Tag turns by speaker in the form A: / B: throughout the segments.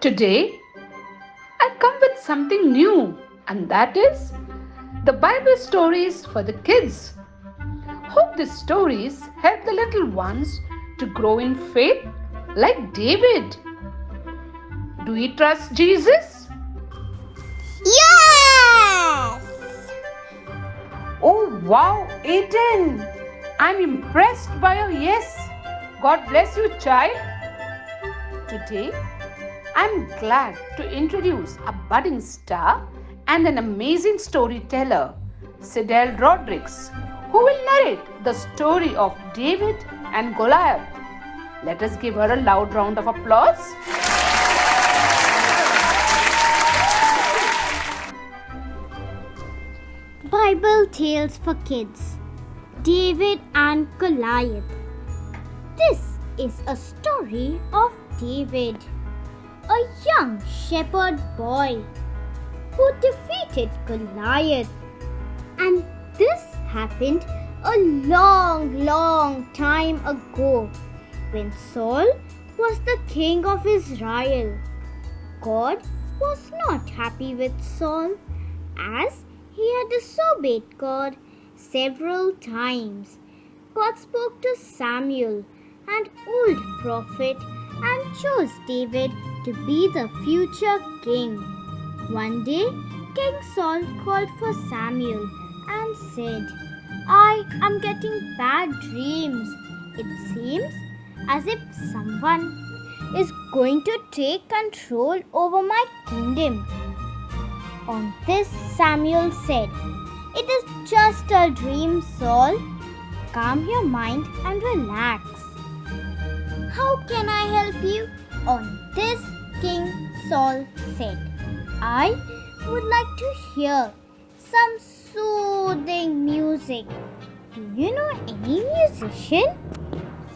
A: Today, I come with something new, and that is the Bible stories for the kids. Hope these stories help the little ones to grow in faith like David. Do we trust Jesus?
B: Yes!
A: Oh wow, Aiden! I'm impressed by your yes. God bless you, child. Today, I'm glad to introduce a budding star and an amazing storyteller, Sidel Rodriguez, who will narrate the story of David and Goliath. Let us give her a loud round of applause.
B: Bible Tales for Kids, David and Goliath. This is a story of David, a young shepherd boy who defeated Goliath. And this happened a long time ago when Saul was the king of Israel. God was not happy with Saul as he had disobeyed God several times. God spoke to Samuel, an old prophet, and chose David to be the future king. One day, King Saul called for Samuel and said, I am getting bad dreams. It seems as if someone is going to take control over my kingdom. On this, Samuel said, It is just a dream, Saul. Calm your mind and relax. How can I help you? On this, King Saul said, I would like to hear some soothing music. Do you know any musician?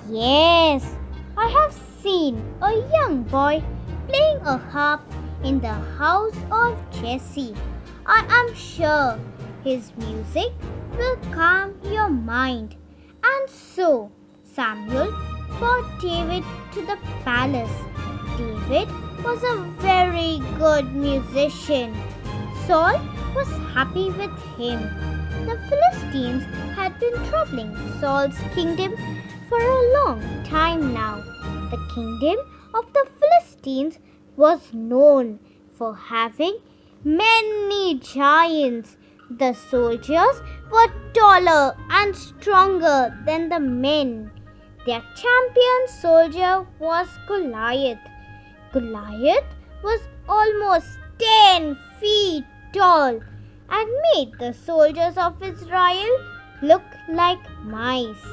B: Yes, I have seen a young boy playing a harp in the house of Jesse. I am sure his music will calm your mind. And so Samuel brought David to the palace. David was a very good musician. Saul was happy with him. The Philistines had been troubling Saul's kingdom for a long time now. The kingdom of the Philistines was known for having many giants. The soldiers were taller and stronger than the men. Their champion soldier was Goliath. Goliath was almost 10 feet tall and made the soldiers of Israel look like mice.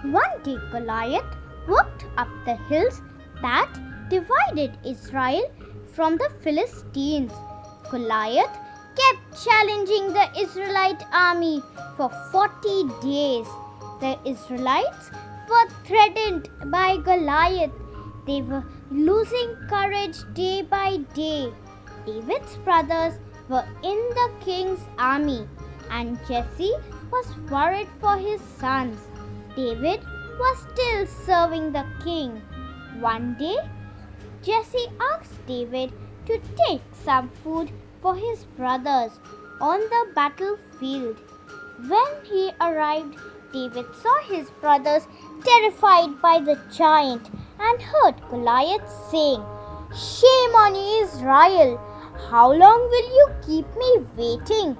B: One day Goliath walked up the hills that divided Israel from the Philistines. Goliath kept challenging the Israelite army for 40 days. The Israelites were threatened by Goliath. They were losing courage day by day. David's brothers were in the king's army, and Jesse was worried for his sons. David was still serving the king. One day, Jesse asked David to take some food for his brothers on the battlefield. When he arrived, David saw his brothers terrified by the giant and heard Goliath saying, Shame on you, Israel! How long will you keep me waiting?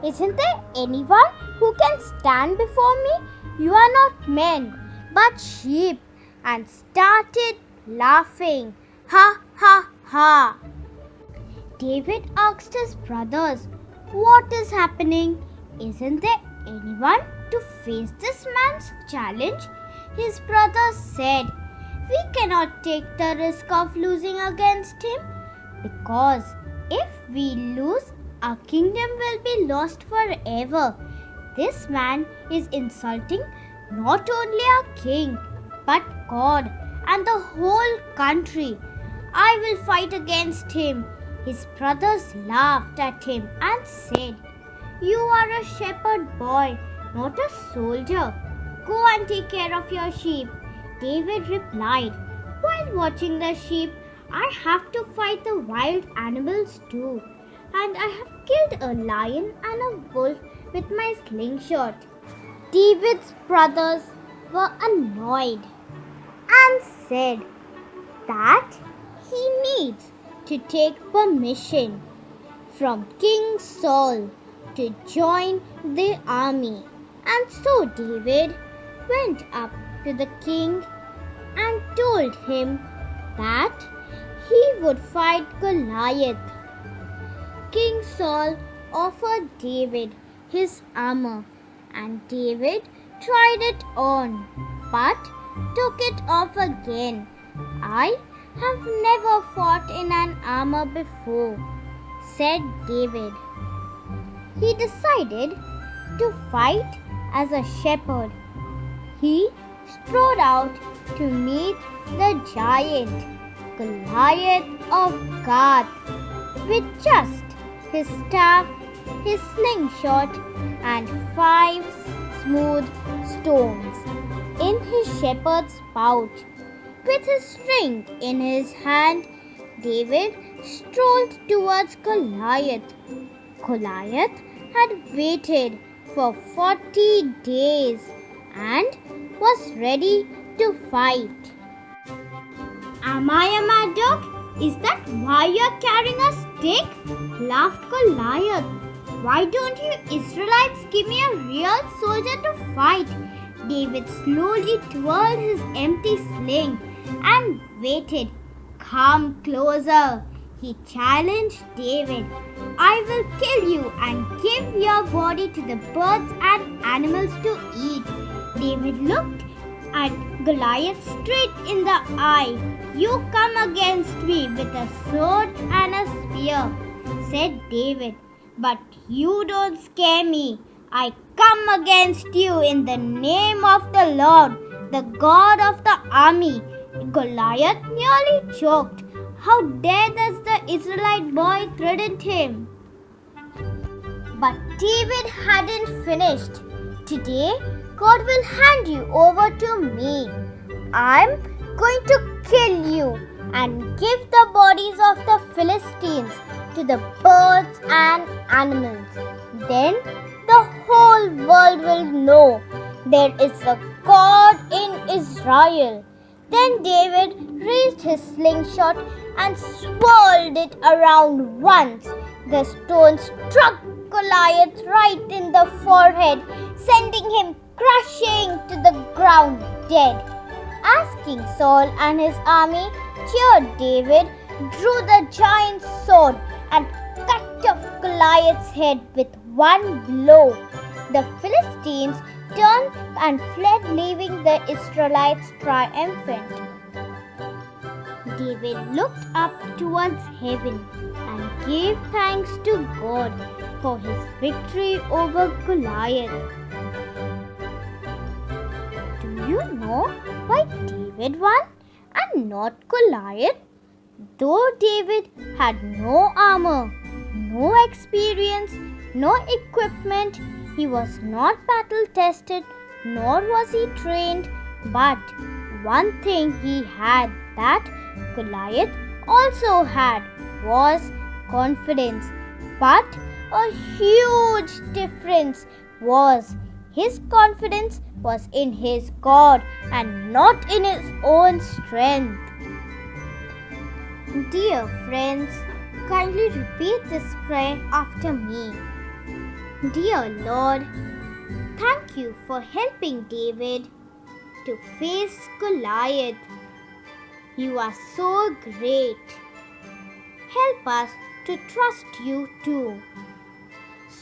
B: Isn't there anyone who can stand before me? You are not men, but sheep. And started laughing. Ha ha ha. David asked his brothers, What is happening? Isn't there anyone to face this man's challenge? His brothers said, We cannot take the risk of losing against him, because if we lose, our kingdom will be lost forever. This man is insulting not only our king, but God and the whole country. I will fight against him. His brothers laughed at him and said, You are a shepherd boy, not a soldier. Go and take care of your sheep. David replied, While watching the sheep, I have to fight the wild animals too. And I have killed a lion and a wolf with my slingshot. David's brothers were annoyed and said that he needs to take permission from King Saul to join the army. And so David went up to the king and told him that he would fight Goliath. King Saul offered David his armor, and David tried it on but took it off again. I have never fought in an armor before, said David. He decided to fight as a shepherd. He strode out to meet the giant Goliath of Gath with just his staff, his slingshot, and 5 smooth stones in his shepherd's pouch. With his string in his hand, David strolled towards Goliath. Goliath had waited for 40 days and was ready to fight. Am I a mad dog? Is that why you're carrying a stick? Laughed Goliath. Why don't you Israelites give me a real soldier to fight? David slowly twirled his empty sling and waited. Come closer, he challenged David. I will kill you and give your body to the birds and animals to eat. David looked at Goliath straight in the eye. You come against me with a sword and a spear, said David, but you don't scare me. I come against you in the name of the Lord, the God of the army. Goliath nearly choked. How dare does the Israelite boy threaten him? But David hadn't finished. Today, God will hand you over to me. I'm going to kill you and give the bodies of the Philistines to the birds and animals. Then the whole world will know there is a God in Israel. Then David raised his slingshot and swirled it around once. The stone struck Goliath right in the forehead, sending him crashing to the ground dead. As King Saul and his army cheered, David drew the giant's sword and cut off Goliath's head with one blow. The Philistines turned and fled, leaving the Israelites triumphant. David looked up towards heaven and gave thanks to God for his victory over Goliath. Do you know why David won and not Goliath? Though David had no armor, no experience, no equipment, he was not battle tested, nor was he trained. But one thing he had that Goliath also had was confidence. But a huge difference was his confidence was in his God and not in his own strength. Dear friends, kindly repeat this prayer after me. Dear Lord, thank you for helping David to face Goliath. You are so great. Help us to trust you too,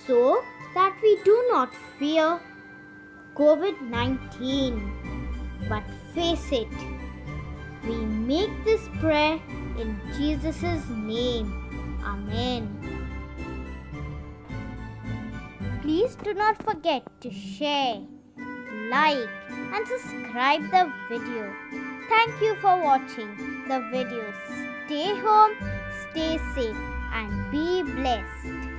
B: so that we do not fear COVID-19, but face it. We make this prayer in Jesus' name. Amen. Please do not forget to share, like and subscribe the video. Thank you for watching the video. Stay home, stay safe and be blessed.